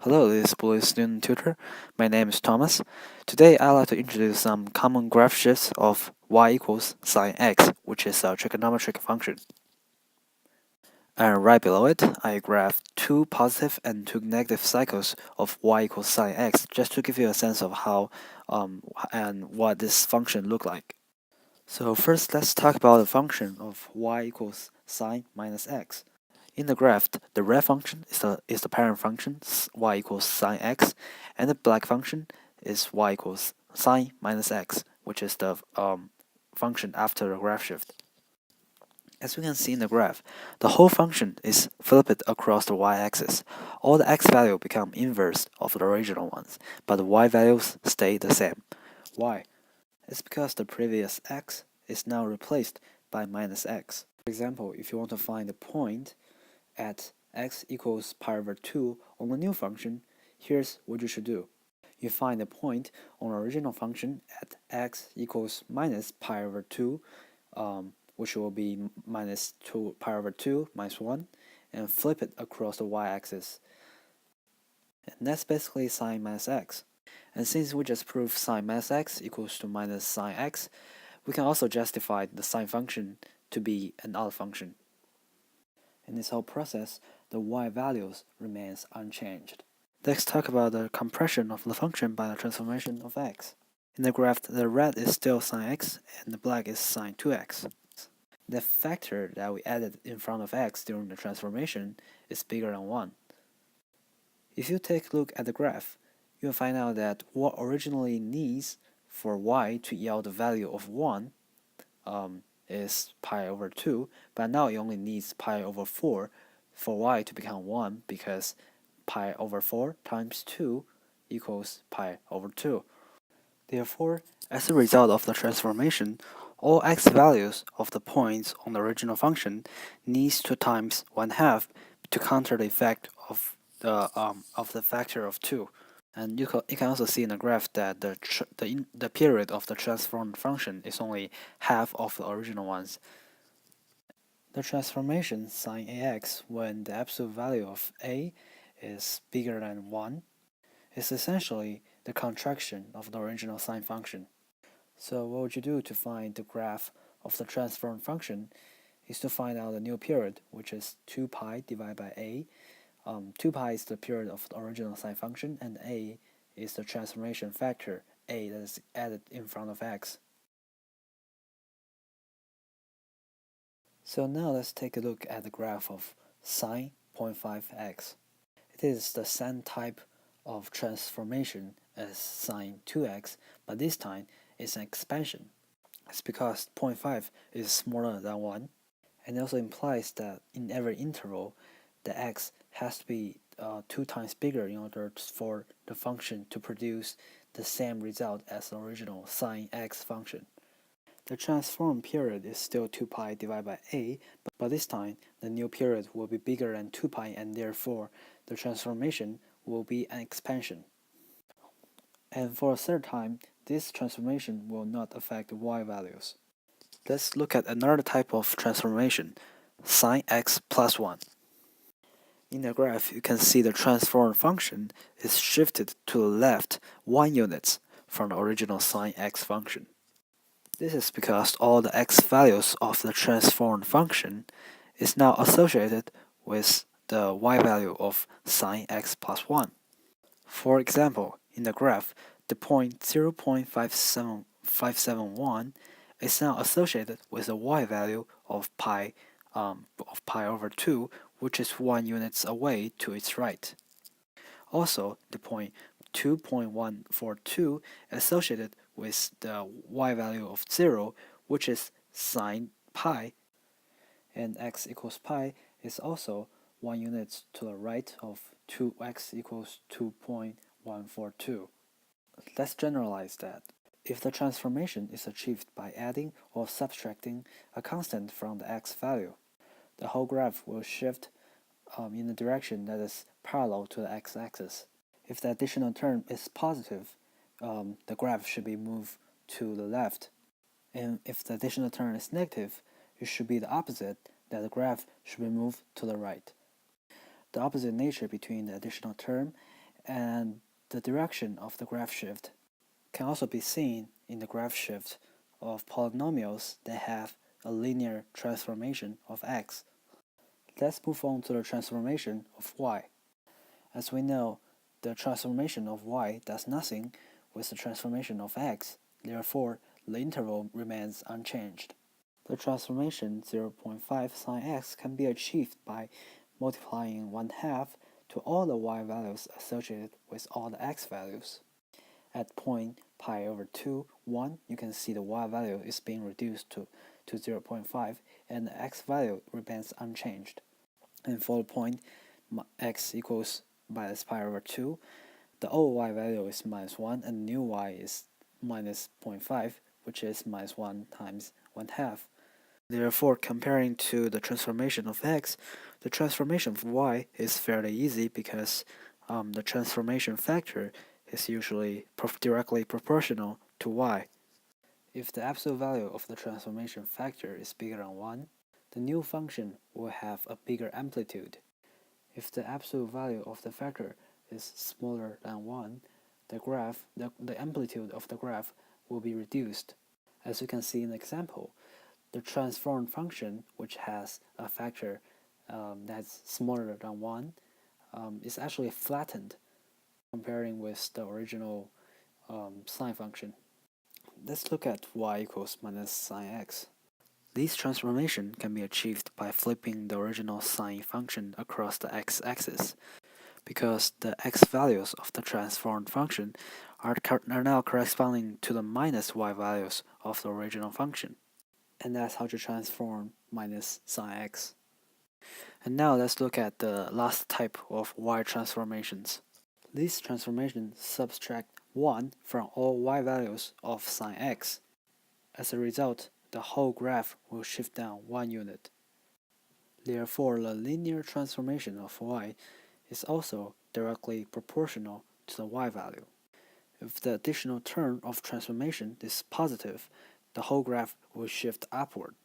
Hello, this is Bullis Student Tutor. My name is Thomas. Today, I'd like to introduce some common graph shifts of y equals sine x, which is a trigonometric function. And right below it, I graphed two positive and two negative cycles of y equals sine x, just to give you a sense of how and what this function look like. So first, let's talk about the function of y equals sine minus x. In the graph, the red function is the parent function, y equals sine x, and the black function is y equals sine minus x, which is the function after the graph shift. As we can see in the graph, the whole function is flipped across the y-axis. All the x values become inverse of the original ones, but the y values stay the same. Why? It's because the previous x is now replaced by minus x. For example, if you want to find the point at x equals pi over 2 on the new function, here's what you should do. You find the point on the original function at x equals minus pi over 2, which will be minus 2 pi over 2 minus 1, and flip it across the y-axis. And that's basically sine minus x. And since we just proved sine minus x equals to minus sine x, we can also justify the sine function to be an odd function. In this whole process, the y values remains unchanged. Let's talk about the compression of the function by the transformation of x. In the graph, the red is still sine x and the black is sine 2x. The factor that we added in front of x during the transformation is bigger than 1. If you take a look at the graph, you'll find out that what originally needs for y to yield the value of 1 is pi over 2, but now it only needs pi over 4 for y to become 1 because pi over 4 times 2 equals pi over 2. Therefore, as a result of the transformation, all x values of the points on the original function needs to times 1/2 to counter the effect of the factor of 2. And you can also see in the graph that the period of the transformed function is only half of the original ones. The transformation sine ax when the absolute value of a is bigger than 1 is essentially the contraction of the original sine function. So what would you do to find the graph of the transformed function is to find out the new period, which is 2 pi divided by a. 2 pi is the period of the original sine function, and a is the transformation factor, a that is added in front of x. So now let's take a look at the graph of sine 0.5x. It is the same type of transformation as sine 2x, but this time it's an expansion. It's because 0.5 is smaller than 1, and it also implies that in every interval, the x has to be 2 times bigger in order for the function to produce the same result as the original sine x function. The transform period is still 2 pi divided by a, but this time the new period will be bigger than 2 pi, and therefore the transformation will be an expansion. And for a third time, this transformation will not affect the y values. Let's look at another type of transformation, sine x plus 1. In the graph, you can see the transformed function is shifted to the left 1 unit from the original sine x function. This is because all the x values of the transformed function is now associated with the y value of sine x plus 1. For example, in the graph, the point 0.571 is now associated with the y value of pi over 2, which is 1 unit away to its right. Also, the point 2.142 associated with the y value of 0, which is sine pi, and x equals pi is also 1 unit to the right of 2x equals 2.142. Let's generalize that. If the transformation is achieved by adding or subtracting a constant from the x value, the whole graph will shift in the direction that is parallel to the x-axis. If the additional term is positive, the graph should be moved to the left. And if the additional term is negative, it should be the opposite, that the graph should be moved to the right. The opposite nature between the additional term And the direction of the graph shift can also be seen in the graph shift of polynomials that have a linear transformation of x. Let's move on to the transformation of y. As we know, the transformation of y does nothing with the transformation of x, therefore the interval remains unchanged. The transformation 0.5 sine x can be achieved by multiplying 1/2 to all the y values associated with all the x values. At point pi over 2, 1, you can see the y value is being reduced to 0.5 and the x value remains unchanged. And for the point x equals minus pi over 2, the old y value is -1 and the new y is minus 0.5, which is -1 times 1/2. Therefore, comparing to the transformation of x, the transformation of y is fairly easy because the transformation factor is usually directly proportional to y. If the absolute value of the transformation factor is bigger than 1, the new function will have a bigger amplitude. If the absolute value of the factor is smaller than 1, the amplitude of the graph will be reduced. As you can see in the example, the transformed function, which has a factor that's smaller than 1, is actually flattened comparing with the original sine function. Let's look at y equals minus sine x. This transformation can be achieved by flipping the original sine function across the x-axis, because the x values of the transformed function are now corresponding to the minus y values of the original function. And that's how to transform minus sine x. And now let's look at the last type of y transformations. These transformations subtract 1 from all y values of sine x. As a result, the whole graph will shift down 1 unit. Therefore, the linear transformation of y is also directly proportional to the y value. If the additional term of transformation is positive, the whole graph will shift upward.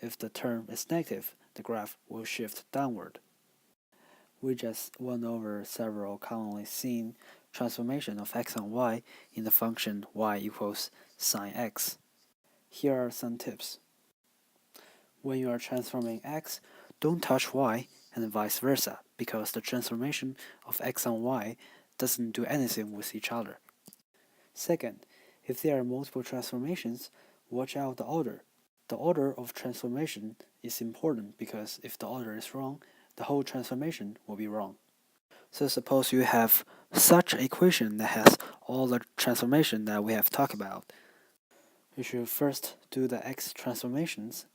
If the term is negative, the graph will shift downward. We just went over several commonly seen transformations of x and y in the function y equals sine x. Here are some tips. When you are transforming x, don't touch y and vice versa, because the transformation of x and y doesn't do anything with each other. Second, if there are multiple transformations, watch out the order. The order of transformation is important because if the order is wrong, the whole transformation will be wrong. So suppose you have such an equation that has all the transformation that we have talked about. You should first do the x transformations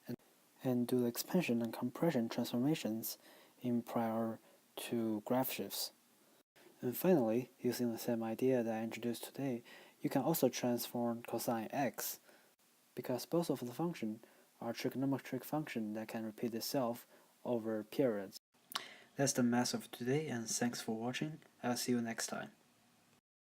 and do the expansion and compression transformations in prior to graph shifts. And finally, using the same idea that I introduced today, you can also transform cosine x, because both of the functions are trigonometric functions that can repeat itself over periods. That's the math of today, and thanks for watching. I'll see you next time.